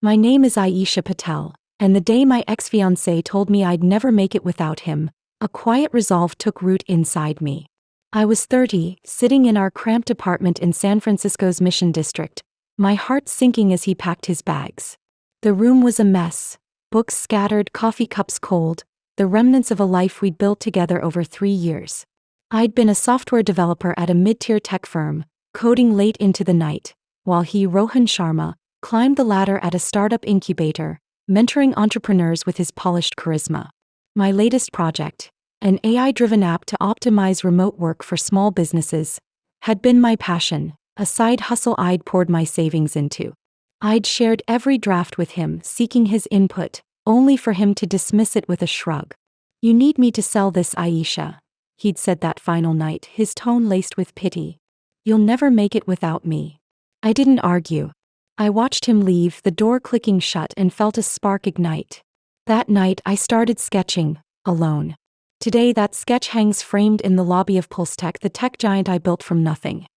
My name is Aisha Patel, and the day my ex-fiancé told me I'd never make it without him, a quiet resolve took root inside me. I was 30, sitting in our cramped apartment in San Francisco's Mission District, my heart sinking as he packed his bags. The room was a mess, books scattered, coffee cups cold, the remnants of a life we'd built together over 3 years. I'd been a software developer at a mid-tier tech firm, coding late into the night, while he, Rohan Sharma, climbed the ladder at a startup incubator, mentoring entrepreneurs with his polished charisma. My latest project, an AI-driven app to optimize remote work for small businesses, had been my passion, a side hustle I'd poured my savings into. I'd shared every draft with him, seeking his input, only for him to dismiss it with a shrug. "You need me to sell this, Aisha," he'd said that final night, his tone laced with pity. "You'll never make it without me." I didn't argue. I watched him leave, the door clicking shut, and felt a spark ignite. That night I started sketching, alone. Today that sketch hangs framed in the lobby of PulseTech, the tech giant I built from nothing.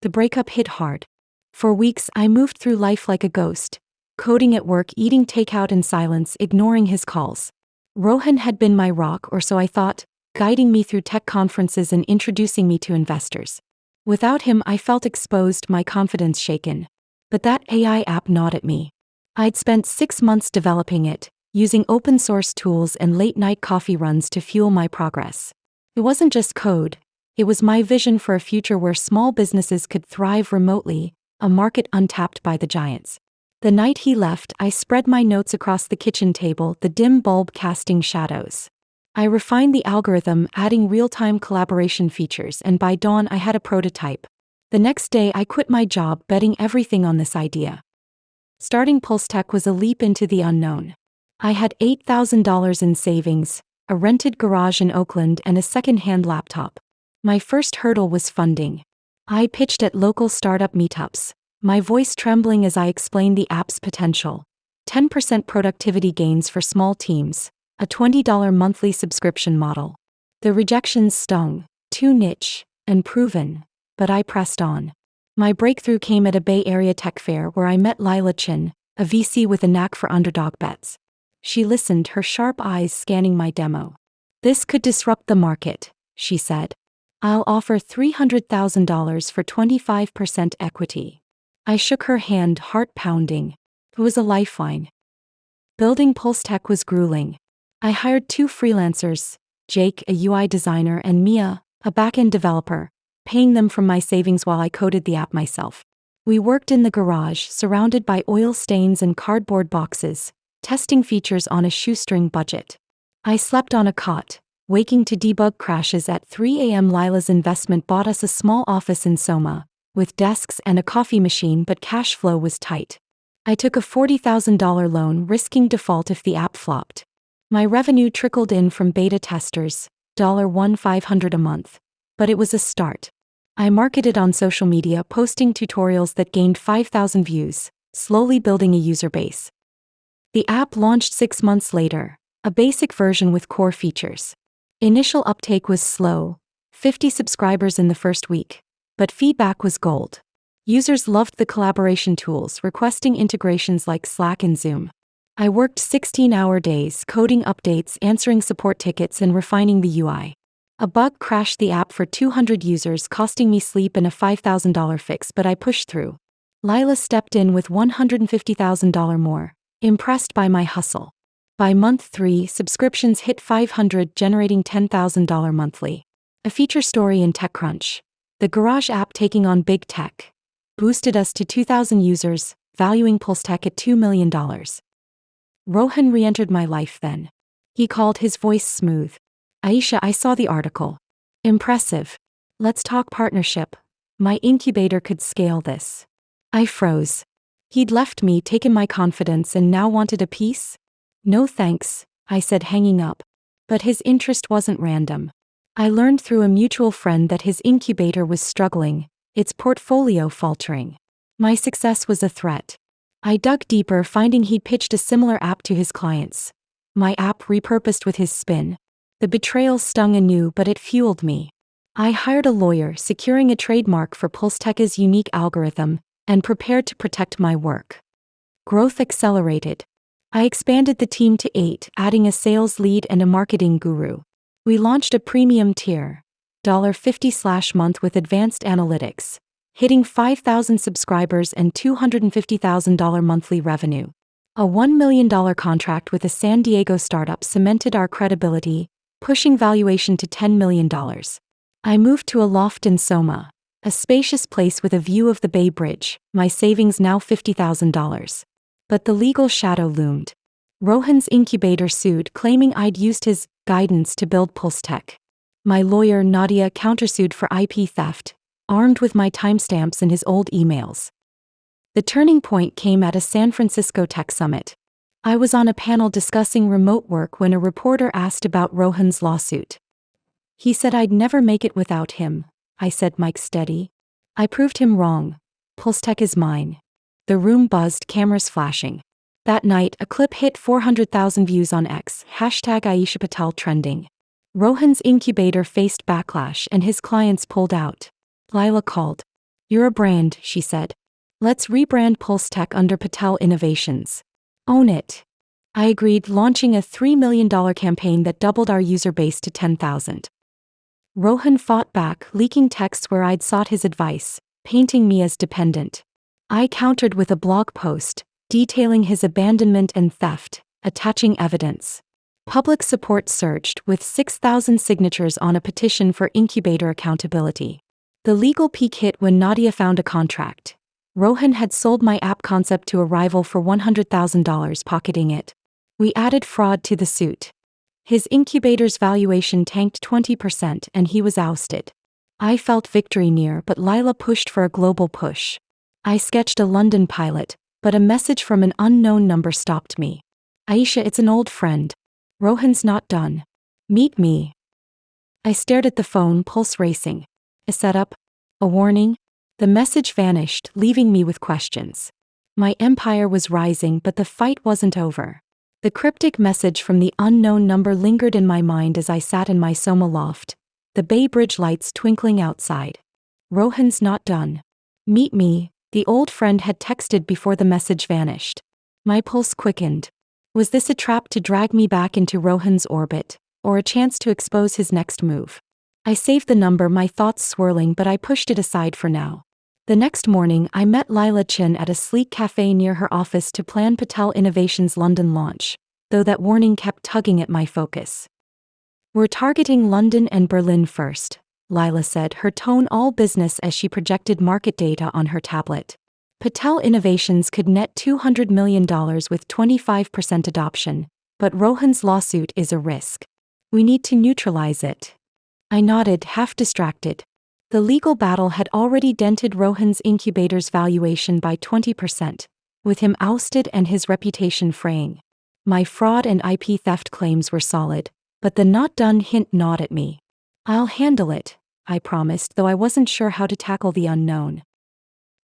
The breakup hit hard. For weeks I moved through life like a ghost, coding at work, eating takeout in silence, ignoring his calls. Rohan had been my rock, or so I thought, guiding me through tech conferences and introducing me to investors. Without him I felt exposed, my confidence shaken. But that AI app gnawed at me. I'd spent 6 months developing it, using open source tools and late-night coffee runs to fuel my progress. It wasn't just code, it was my vision for a future where small businesses could thrive remotely, a market untapped by the giants. The night he left, I spread my notes across the kitchen table, the dim bulb casting shadows. I refined the algorithm, adding real-time collaboration features, and by dawn I had a prototype. The next day I quit my job, betting everything on this idea. Starting PulseTech was a leap into the unknown. I had $8,000 in savings, a rented garage in Oakland, and a second-hand laptop. My first hurdle was funding. I pitched at local startup meetups, my voice trembling as I explained the app's potential. 10% productivity gains for small teams, a $20 monthly subscription model. The rejections stung, too niche, and proven, but I pressed on. My breakthrough came at a Bay Area tech fair where I met Lila Chin, a VC with a knack for underdog bets. She listened, her sharp eyes scanning my demo. "This could disrupt the market," she said. "I'll offer $300,000 for 25% equity." I shook her hand, heart pounding. It was a lifeline. Building PulseTech was grueling. I hired 2 freelancers, Jake, a UI designer, and Mia, a back-end developer, paying them from my savings while I coded the app myself. We worked in the garage, surrounded by oil stains and cardboard boxes, testing features on a shoestring budget. I slept on a cot, waking to debug crashes at 3 a.m. Lila's investment bought us a small office in Soma, with desks and a coffee machine, but cash flow was tight. I took a $40,000 loan, risking default if the app flopped. My revenue trickled in from beta testers, $1,500 a month. But it was a start. I marketed on social media, posting tutorials that gained 5,000 views, slowly building a user base. The app launched 6 months later, a basic version with core features. Initial uptake was slow, 50 subscribers in the first week, but feedback was gold. Users loved the collaboration tools, requesting integrations like Slack and Zoom. I worked 16-hour days, coding updates, answering support tickets, and refining the UI. A bug crashed the app for 200 users, costing me sleep and a $5,000 fix, but I pushed through. Lila stepped in with $150,000 more, impressed by my hustle. By month 3, subscriptions hit 500, generating $10,000 monthly. A feature story in TechCrunch. The garage app taking on big tech. Boosted us to 2,000 users, valuing PulseTech at $2 million. Rohan re-entered my life then. He called, his voice smooth. "Aisha, I saw the article. Impressive. Let's talk partnership. My incubator could scale this." I froze. He'd left me, taken my confidence, and now wanted a piece? "No thanks," I said, hanging up. But his interest wasn't random. I learned through a mutual friend that his incubator was struggling, its portfolio faltering. My success was a threat. I dug deeper, finding he'd pitched a similar app to his clients. My app repurposed with his spin. The betrayal stung anew, but it fueled me. I hired a lawyer, securing a trademark for PulseTech's unique algorithm, and prepared to protect my work. Growth accelerated. I expanded the team to 8, adding a sales lead and a marketing guru. We launched a premium tier, $50/month with advanced analytics, hitting 5,000 subscribers and $250,000 monthly revenue. A $1 million contract with a San Diego startup cemented our credibility, pushing valuation to $10 million. I moved to a loft in Soma, a spacious place with a view of the Bay Bridge, my savings now $50,000. But the legal shadow loomed. Rohan's incubator sued, claiming I'd used his guidance to build Pulse Tech. My lawyer, Nadia, countersued for IP theft, armed with my timestamps and his old emails. The turning point came at a San Francisco tech summit. I was on a panel discussing remote work when a reporter asked about Rohan's lawsuit. He said I'd never make it without him. I said, mic steady. I proved him wrong. Pulse Tech is mine. The room buzzed, cameras flashing. That night, a clip hit 400,000 views on X, #Aisha Patel trending. Rohan's incubator faced backlash and his clients pulled out. Lila called. You're a brand, she said. Let's rebrand Pulse Tech under Patel Innovations. Own it. I agreed, launching a $3 million campaign that doubled our user base to 10,000. Rohan fought back, leaking texts where I'd sought his advice, painting me as dependent. I countered with a blog post, detailing his abandonment and theft, attaching evidence. Public support surged, with 6,000 signatures on a petition for incubator accountability. The legal peak hit when Nadia found a contract. Rohan had sold my app concept to a rival for $100,000, pocketing it. We added fraud to the suit. His incubator's valuation tanked 20% and he was ousted. I felt victory near, but Lila pushed for a global push. I sketched a London pilot, but a message from an unknown number stopped me. Aisha, it's an old friend. Rohan's not done. Meet me. I stared at the phone, pulse racing. A setup? A warning? The message vanished, leaving me with questions. My empire was rising, but the fight wasn't over. The cryptic message from the unknown number lingered in my mind as I sat in my Soma loft, the Bay Bridge lights twinkling outside. Rohan's not done. Meet me, the old friend had texted before the message vanished. My pulse quickened. Was this a trap to drag me back into Rohan's orbit, or a chance to expose his next move? I saved the number, my thoughts swirling, but I pushed it aside for now. The next morning, I met Lila Chin at a sleek cafe near her office to plan Patel Innovations' London launch, though that warning kept tugging at my focus. We're targeting London and Berlin first, Lila said, her tone all business as she projected market data on her tablet. Patel Innovations could net $200 million with 25% adoption, but Rohan's lawsuit is a risk. We need to neutralize it. I nodded, half distracted. The legal battle had already dented Rohan's incubator's valuation by 20%, with him ousted and his reputation fraying. My fraud and IP theft claims were solid, but the not done hint gnawed at me. I'll handle it, I promised, though I wasn't sure how to tackle the unknown.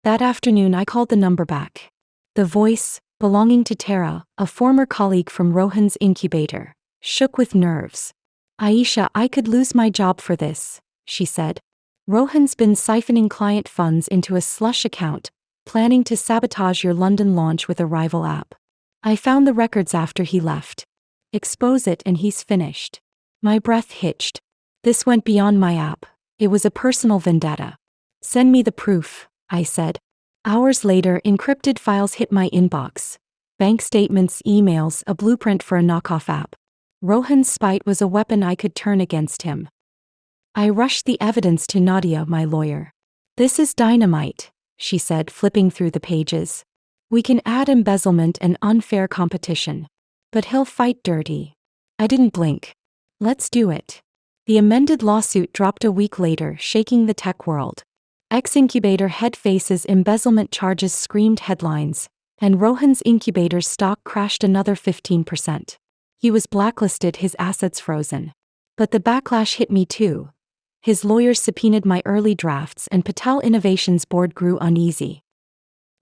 That afternoon I called the number back. The voice, belonging to Tara, a former colleague from Rohan's incubator, shook with nerves. Aisha, I could lose my job for this, she said. Rohan's been siphoning client funds into a slush account, planning to sabotage your London launch with a rival app. I found the records after he left. Expose it and he's finished. My breath hitched. This went beyond my app. It was a personal vendetta. Send me the proof, I said. Hours later, encrypted files hit my inbox. Bank statements, emails, a blueprint for a knockoff app. Rohan's spite was a weapon I could turn against him. I rushed the evidence to Nadia, my lawyer. This is dynamite, she said, flipping through the pages. We can add embezzlement and unfair competition. But he'll fight dirty. I didn't blink. Let's do it. The amended lawsuit dropped a week later, shaking the tech world. Ex-incubator head faces embezzlement charges screamed headlines, and Rohan's incubator's stock crashed another 15%. He was blacklisted, his assets frozen. But the backlash hit me too. His lawyers subpoenaed my early drafts and Patel Innovations board grew uneasy.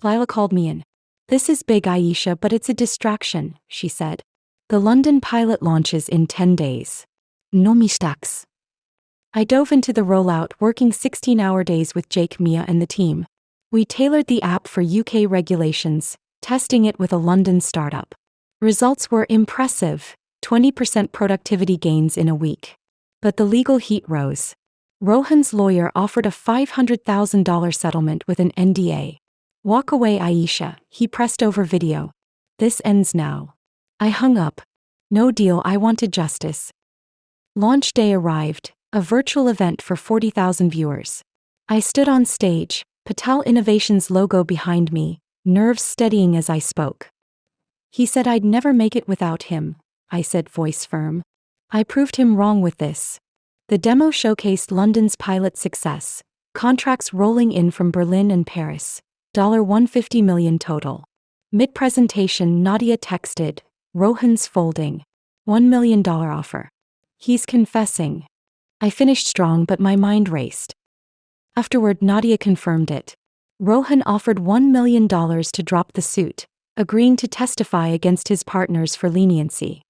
Lila called me in. This is big, Aisha, but it's a distraction, she said. The London pilot launches in 10 days. No mistakes. I dove into the rollout, working 16-hour days with Jake, Mia, and the team. We tailored the app for UK regulations, testing it with a London startup. Results were impressive, 20% productivity gains in a week. But the legal heat rose. Rohan's lawyer offered a $500,000 settlement with an NDA. "Walk away, Aisha," he pressed over video. "This ends now." I hung up. No deal, I wanted justice. Launch day arrived, a virtual event for 40,000 viewers. I stood on stage, Patel Innovations logo behind me, nerves steadying as I spoke. "He said I'd never make it without him," I said, voice firm. "I proved him wrong with this." The demo showcased London's pilot success, contracts rolling in from Berlin and Paris, $150 million total. Mid-presentation, Nadia texted, "Rohan's folding. $1 million offer. He's confessing." I finished strong, but my mind raced. Afterward, Nadia confirmed it. Rohan offered $1 million to drop the suit, agreeing to testify against his partners for leniency.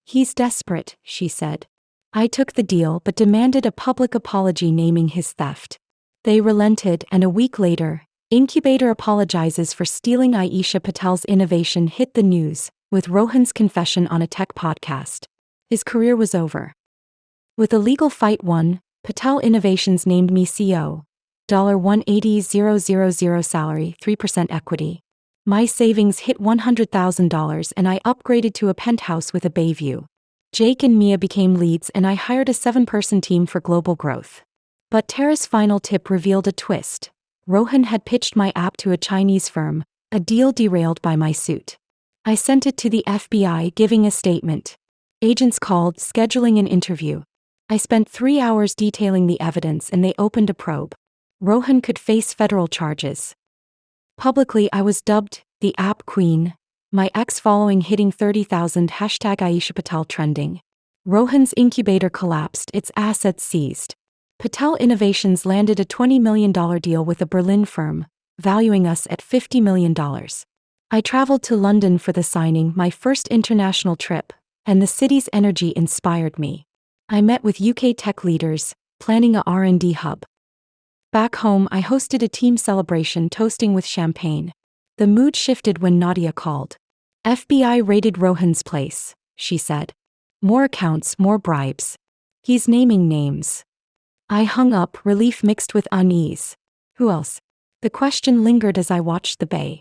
"He's desperate," she said. I took the deal but demanded a public apology naming his theft. They relented, and a week later, Incubator apologizes for stealing Aisha Patel's innovation hit the news, with Rohan's confession on a tech podcast. His career was over. With a legal fight won, Patel Innovations named me CEO. $180,000 salary, 3% equity. My savings hit $100,000 and I upgraded to a penthouse with a bay view. Jake and Mia became leads and I hired a 7-person team for global growth. But Tara's final tip revealed a twist. Rohan had pitched my app to a Chinese firm, a deal derailed by my suit. I sent it to the FBI, giving a statement. Agents called, scheduling an interview. I spent 3 hours detailing the evidence and they opened a probe. Rohan could face federal charges. Publicly, I was dubbed the App Queen, my ex following hitting 30,000 #Aisha Patel trending. Rohan's incubator collapsed, its assets seized. Patel Innovations landed a $20 million deal with a Berlin firm, valuing us at $50 million. I traveled to London for the signing, my first international trip, and the city's energy inspired me. I met with UK tech leaders, planning a R&D hub. Back home, I hosted a team celebration, toasting with champagne. The mood shifted when Nadia called. "FBI raided Rohan's place," she said. "More accounts, more bribes. He's naming names." I hung up, relief mixed with unease. Who else? The question lingered as I watched the bay.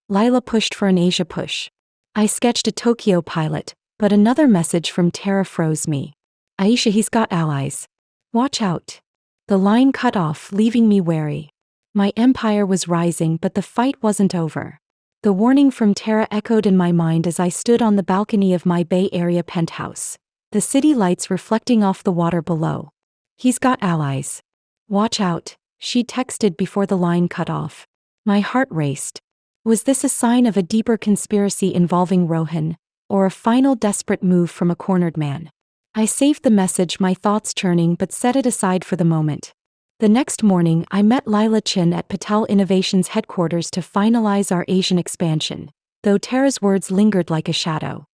Lila pushed for an Asia push. I sketched a Tokyo pilot, but another message from Tara froze me. "Aisha, he's got allies. Watch out." The line cut off, leaving me wary. My empire was rising, but the fight wasn't over. The warning from Tara echoed in my mind as I stood on the balcony of my Bay Area penthouse, the city lights reflecting off the water below. "He's got allies. Watch out," she texted before the line cut off. My heart raced. Was this a sign of a deeper conspiracy involving Rohan, or a final desperate move from a cornered man? I saved the message, my thoughts churning, but set it aside for the moment. The next morning, I met Lila Chin at Patel Innovations headquarters to finalize our Asian expansion, though Tara's words lingered like a shadow.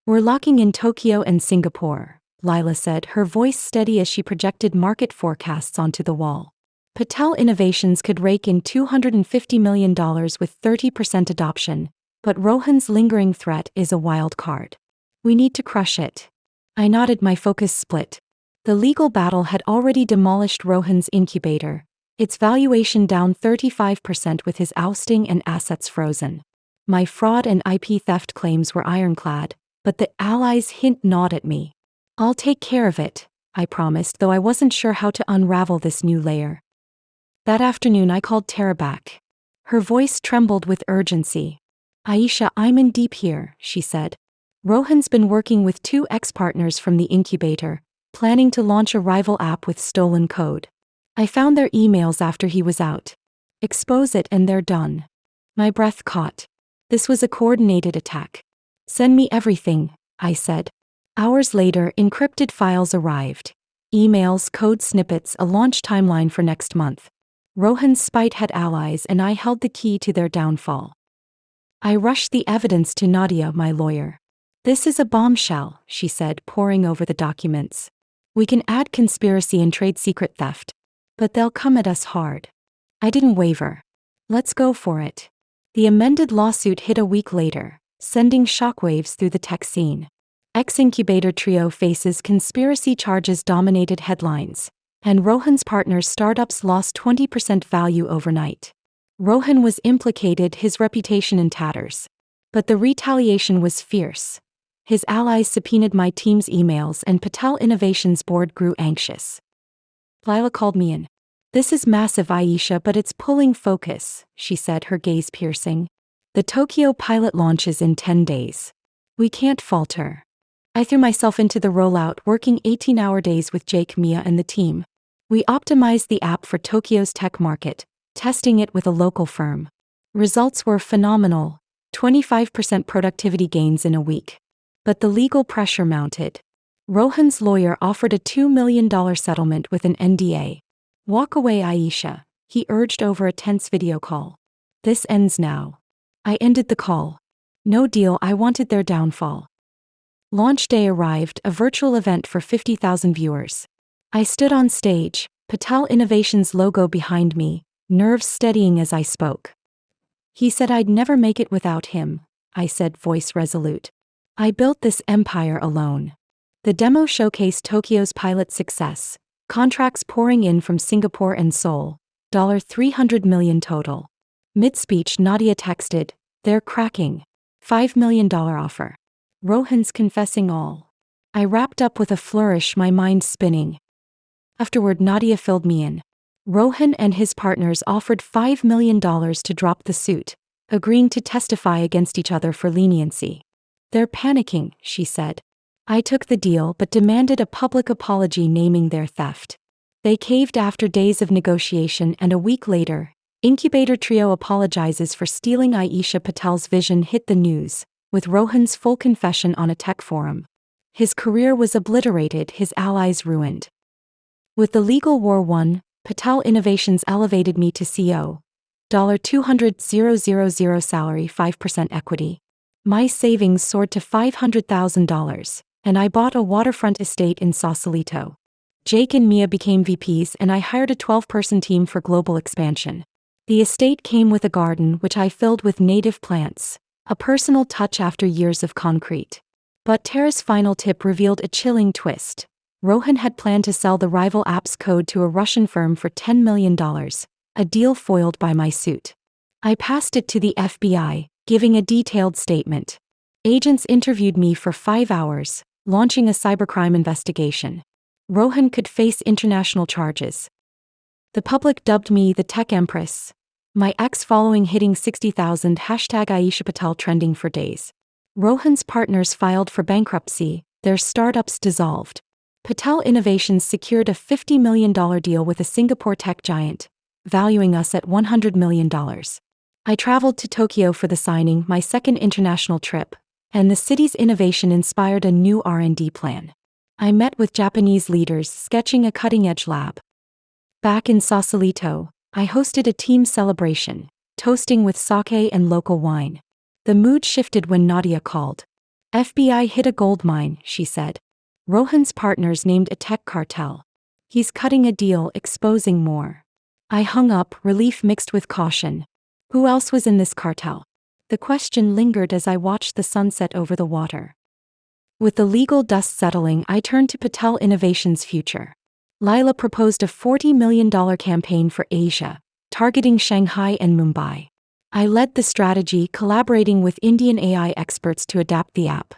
"We're locking in Tokyo and Singapore," Lila said, her voice steady as she projected market forecasts onto the wall. Patel Innovations could rake in $250 million with 30% adoption, but Rohan's lingering threat is a wild card. "We need to crush it." I nodded, my focus split. The legal battle had already demolished Rohan's incubator, its valuation down 35% with his ousting and assets frozen. My fraud and IP theft claims were ironclad, but the allies' hint gnawed at me. "I'll take care of it," I promised, though I wasn't sure how to unravel this new layer. That afternoon I called Tara back. Her voice trembled with urgency. "Aisha, I'm in deep here," she said. "Rohan's been working with 2 ex-partners from the incubator, planning to launch a rival app with stolen code. I found their emails after he was out. Expose it and they're done." My breath caught. This was a coordinated attack. "Send me everything," I said. Hours later, encrypted files arrived. Emails, code snippets, a launch timeline for next month. Rohan's spite had allies and I held the key to their downfall. I rushed the evidence to Nadia, my lawyer. "This is a bombshell," she said, poring over the documents. "We can add conspiracy and trade secret theft. But they'll come at us hard." I didn't waver. "Let's go for it." The amended lawsuit hit a week later, sending shockwaves through the tech scene. Ex-incubator trio faces conspiracy charges dominated headlines, and Rohan's partner's startups lost 20% value overnight. Rohan was implicated, his reputation in tatters. But the retaliation was fierce. His allies subpoenaed my team's emails and Patel Innovations board grew anxious. Lila called me in. "This is massive, Aisha, but it's pulling focus," she said, her gaze piercing. "The Tokyo pilot launches in 10 days. We can't falter." I threw myself into the rollout, working 18-hour days with Jake, Mia, and the team. We optimized the app for Tokyo's tech market, testing it with a local firm. Results were phenomenal, 25% productivity gains in a week. But the legal pressure mounted. Rohan's lawyer offered a $2 million settlement with an NDA. "Walk away, Aisha," he urged over a tense video call. "This ends now." I ended the call. No deal, I wanted their downfall. Launch day arrived, a virtual event for 50,000 viewers. I stood on stage, Patel Innovations logo behind me, nerves steadying as I spoke. "He said I'd never make it without him," I said, voice resolute. "I built this empire alone." The demo showcased Tokyo's pilot success, contracts pouring in from Singapore and Seoul, $300 million total. Mid-speech, Nadia texted, "They're cracking. $5 million offer." Rohan's confessing all. I wrapped up with a flourish, my mind spinning. Afterward, Nadia filled me in. Rohan and his partners offered $5 million to drop the suit, agreeing to testify against each other for leniency. "They're panicking," she said. I took the deal but demanded a public apology naming their theft. They caved after days of negotiation, and a week later, Incubator Trio apologizes for stealing Aisha Patel's vision hit the news, with Rohan's full confession on a tech forum. His career was obliterated, his allies ruined. With the legal war won, Patel Innovations elevated me to CEO. $200,000 salary, 5% equity. My savings soared to $500,000, and I bought a waterfront estate in Sausalito. Jake and Mia became VPs, and I hired a 12-person team for global expansion. The estate came with a garden which I filled with native plants, a personal touch after years of concrete. But Tara's final tip revealed a chilling twist. Rohan had planned to sell the rival app's code to a Russian firm for $10 million, a deal foiled by my suit. I passed it to the FBI, giving a detailed statement. Agents interviewed me for 5 hours, launching a cybercrime investigation. Rohan could face international charges. The public dubbed me the Tech Empress. My ex-following hitting 60,000 #Aisha Patel trending for days. Rohan's partners filed for bankruptcy, their startups dissolved. Patel Innovations secured a $50 million deal with a Singapore tech giant, valuing us at $100 million. I traveled to Tokyo for the signing, my second international trip, and the city's innovation inspired a new R&D plan. I met with Japanese leaders sketching a cutting-edge lab. Back in Sausalito, I hosted a team celebration, toasting with sake and local wine. The mood shifted when Nadia called. "FBI hit a gold mine," she said. "Rohan's partners named a tech cartel. He's cutting a deal, exposing more." I hung up, relief mixed with caution. Who else was in this cartel? The question lingered as I watched the sunset over the water. With the legal dust settling, I turned to Patel Innovations' future. Lila proposed a $40 million campaign for Asia, targeting Shanghai and Mumbai. I led the strategy, collaborating with Indian AI experts to adapt the app.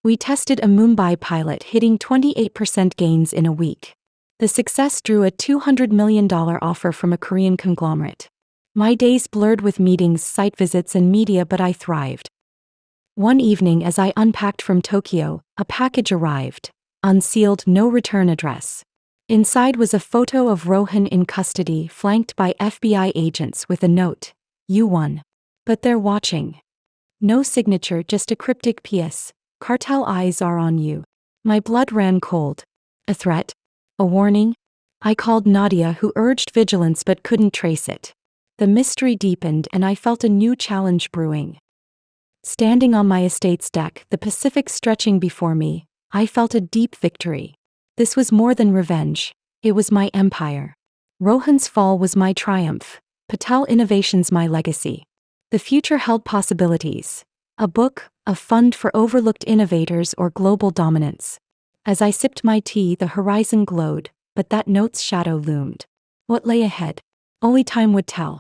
We tested a Mumbai pilot, hitting 28% gains in a week. The success drew a $200 million offer from a Korean conglomerate. My days blurred with meetings, site visits, and media, but I thrived. One evening, as I unpacked from Tokyo, a package arrived, unsealed, no return address. Inside was a photo of Rohan in custody, flanked by FBI agents with a note, "You won. But they're watching." No signature, just a cryptic PS, "Cartel eyes are on you." My blood ran cold. A threat? A warning? I called Nadia, who urged vigilance but couldn't trace it. The mystery deepened, and I felt a new challenge brewing. Standing on my estate's deck, the Pacific stretching before me, I felt a deep victory. This was more than revenge. It was my empire. Rohan's fall was my triumph, Patel Innovations my legacy. The future held possibilities. A book, a fund for overlooked innovators or global dominance. As I sipped my tea, the horizon glowed, but that note's shadow loomed. What lay ahead? Only time would tell.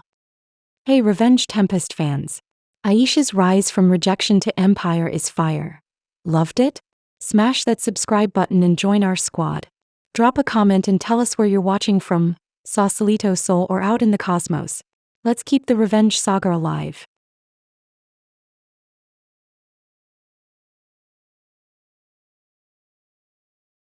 Hey Revenge Tempest fans. Aisha's rise from rejection to empire is fire. Loved it? Smash that subscribe button and join our squad. Drop a comment and tell us where you're watching from, Sausalito Soul or out in the cosmos. Let's keep the revenge saga alive.